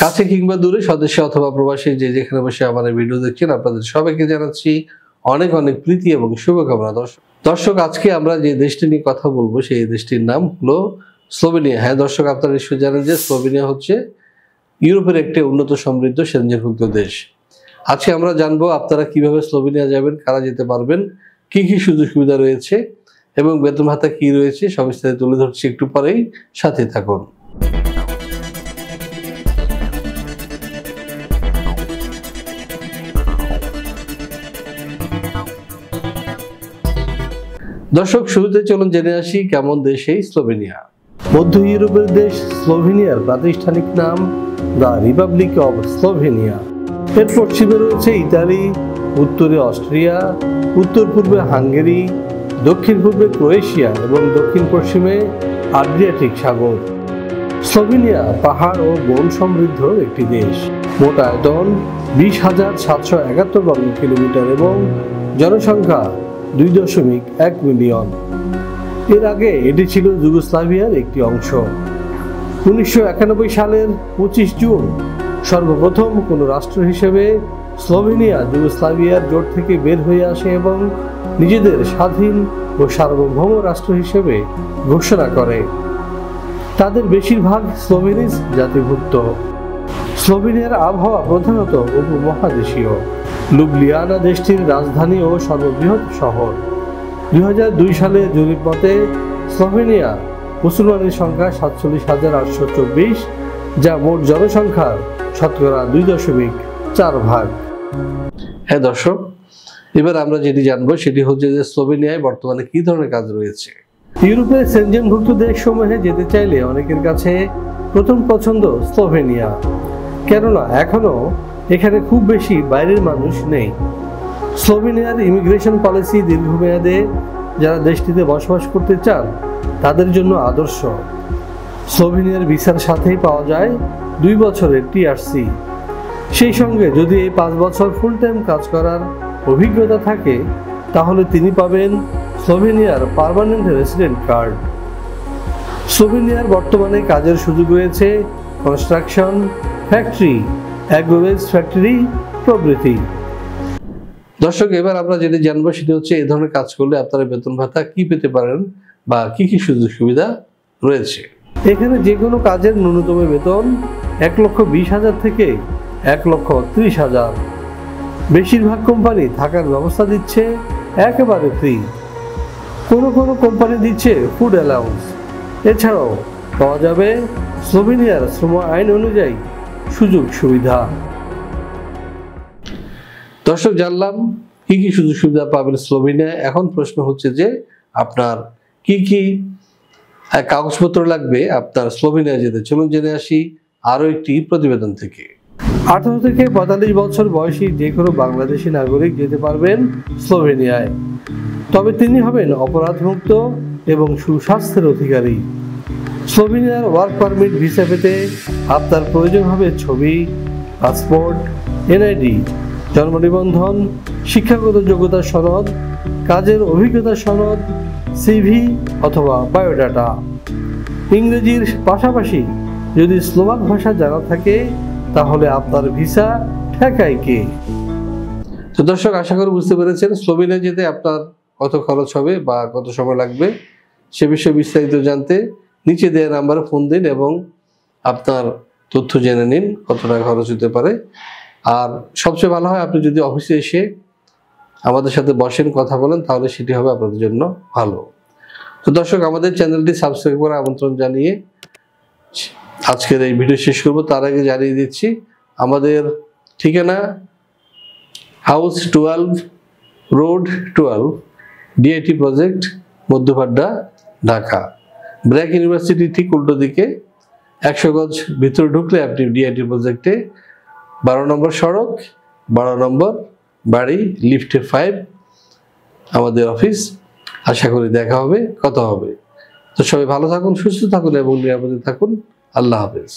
কাছে কিংবা দূরে, সদস্য অথবা প্রবাসী যে যেখানে বসে আমার ভিডিও দেখছেন, আপনাদের সবাইকে জানাচ্ছি অনেক অনেক প্রীতি এবং শুভকামনা। দর্শক, আজকে আমরা যে দেশটি নিয়ে কথা বলবো সেই দেশটির নাম হলো স্লোভেনিয়া। হ্যাঁ দর্শক, আপনারা নিশ্চয়ই জানেন যে স্লোভেনিয়া হচ্ছে ইউরোপের একটি উন্নত সমৃদ্ধ সেনজেনভুক্ত দেশ। আজকে আমরা জানবো আপনারা কিভাবে স্লোভেনিয়া যাবেন, কারা যেতে পারবেন, কি কি সুযোগ সুবিধা রয়েছে এবং বেতন ভাতা কি রয়েছে, সবিস্তারে তুলে ধরছি একটু পরেই, সাথে থাকুন। দর্শক, শুরুতে চলুন জেনে আসি কেমন দেশ এই স্লোভেনিয়া। মধ্য ইউরোপের দেশ স্লোভেনিয়ার প্রাতিষ্ঠানিক নাম দ্য রিপাবলিক অব স্লোভেনিয়া। এর পশ্চিমে রয়েছে ইতালি, উত্তরে অস্ট্রিয়া, উত্তর পূর্বে হাঙ্গেরি, দক্ষিণ পূর্বে ক্রোয়েশিয়া এবং দক্ষিণ পশ্চিমে আড্রিয়াটিক সাগর। স্লোভেনিয়া পাহাড় ও বন সমৃদ্ধ একটি দেশ। মোট আয়তন 20,771 বর্গ কিলোমিটার এবং জনসংখ্যা 2.1 মিলিয়ন। এর আগে এটি ছিল যুগোস্লাভিয়ার একটি অংশ। 1991 সালের 25 জুন সর্বপ্রথম কোনো রাষ্ট্র হিসেবে স্লোভেনিয়া যুগোস্লাভিয়ার জোট থেকে বের হয়ে আসে এবং নিজেদের স্বাধীন ও সার্বভৌম রাষ্ট্র হিসেবে ঘোষণা করে। তাদের বেশিরভাগ স্লোভেনিজ জাতিভুক্ত। স্লোভেনিয়ার আবহাওয়া প্রধানত উপমহাদেশীয়। লুবলিয়ানা দেশটির রাজধানী ও সর্ববৃহৎ শহর। 2002 সালে জরিপ মতে স্লোভেনিয়া মুসলমানের সংখ্যা 47,824, যা মোট জনসংখ্যার শতকরা 2.4 ভাগ। হ্যাঁ দর্শক, এবার আমরা যেটি জানবো সেটি হচ্ছে যে স্লোভেনিয়ায় বর্তমানে কি ধরনের কাজ রয়েছে। ইউরোপের সেনজেনভুক্ত দেশসমূহে যেতে চাইলে অনেকের কাছে প্রথম পছন্দ স্লোভেনিয়া, কেননা এখনো এখানে খুব বেশি বাইরের মানুষ নেই। স্লোভেনিয়ার ইমিগ্রেশন পলিসি দীর্ঘমেয়াদে যারা দেশটিতে বসবাস করতে চান তাদের জন্য আদর্শ। স্লোভেনিয়ার ভিসার সাথেই পাওয়া যায় 2 বছরের টিআরসি। সেই সঙ্গে যদি এই 5 বছর ফুল টাইম কাজ করার অভিজ্ঞতা থাকে তাহলে তিনি পাবেন স্লোভেনিয়ার পার্মানেন্ট রেসিডেন্ট কার্ড। স্লোভেনিয়ার বর্তমানে কাজের সুযোগ রয়েছে কনস্ট্রাকশন, ফ্যাক্টরি, অ্যাগ্রোভেজ ফ্যাক্টরি প্রভৃতি। দর্শক, এবার আমরা যেটি জানবো সেটি হচ্ছে এই ধরনের কাজ করলে আপনারা বেতন ভাতা কি পেতে পারেন বা কি কি সুযোগ সুবিধা রয়েছে। এখানে যে কোনো কাজের ন্যূনতম বেতন 1,20,000 থেকে 1,30,000। বেশিরভাগ কোম্পানি থাকার ব্যবস্থা দিচ্ছে একেবারে ফ্রি। কোনো কোনো কোম্পানি দিচ্ছে ফুড অ্যালাউন্স। এছাড়াও পাওয়া যাবে স্লোভেনিয়ার শ্রম আইন অনুযায়ী সুযোগ সুবিধা। দর্শক, জানলাম কি কি সুযোগ সুবিধা পাবেন স্লোভেনিয়া। এখন প্রশ্ন হচ্ছে যে আপনার কি কি কাগজপত্র লাগবে আপনার স্লোভেনিয়া যেতে। চলুন জেনে আসি আরো একটি প্রতিবেদন থেকে। 18 থেকে 45 বছর বয়সী যে কোনো বাংলাদেশি নাগরিক যেতে পারবেন স্লোভেনিয়ায়, তবে তিনি হবেন অপরাধমুক্ত এবং সুস্বাস্থ্যের অধিকারী। স্লোভেনিয়ার ওয়ার্ক পারমিট ভিসা পেতে আপনার প্রয়োজন হবে ছবি, পাসপোর্ট, এনআইডি, জন্ম নিবন্ধন, শিক্ষাগত যোগ্যতার সনদ, কাজের অভিজ্ঞতার সনদ, সিভি অথবা বায়োডাটা। ইংরেজির পাশাপাশি যদি স্লোভাক ভাষা জানা থাকে তাহলে আপনার ভিসা ঠেকায় কে। তো দর্শক, আশা করি বুঝতে পেরেছেন স্লোভেনিয়া যেতে আপনার কত খরচ হবে বা কত সময় লাগবে সে বিষয়ে বিস্তারিত জানতে নিচে দেওয়া নাম্বারে ফোন দিন এবং আপনার তথ্য জেনে নিন কত টাকা খরচ হতে পারে। আর সবচেয়ে ভালো হয় আপনি যদি অফিসে এসে আমাদের সাথে বসেন, কথা বলেন, তাহলে সেটি হবে আপনাদের জন্য ভালো। তো দর্শক, আমাদের চ্যানেলটি সাবস্ক্রাইব করে আমন্ত্রণ জানিয়ে আজকের এই ভিডিও শেষ করব। তার আগে জানিয়ে দিচ্ছি আমাদের ঠিকানা house 12, road 12, DIT project, Madhya Badda, Dhaka. BRAC university ঠিক উল্টো দিকে 100 গজ ভিতরে ঢুকলে আপনি ডিআইটি প্রজেক্টে 12 নম্বর সড়ক, 12 নম্বর বাড়ি, লিফটে 5 আমাদের অফিস। আশা করি দেখা হবে, কথা হবে। তো সবাই ভালো থাকুন, সুস্থ থাকুন এবং নিরাপদে থাকুন। আল্লাহ হাফেজ।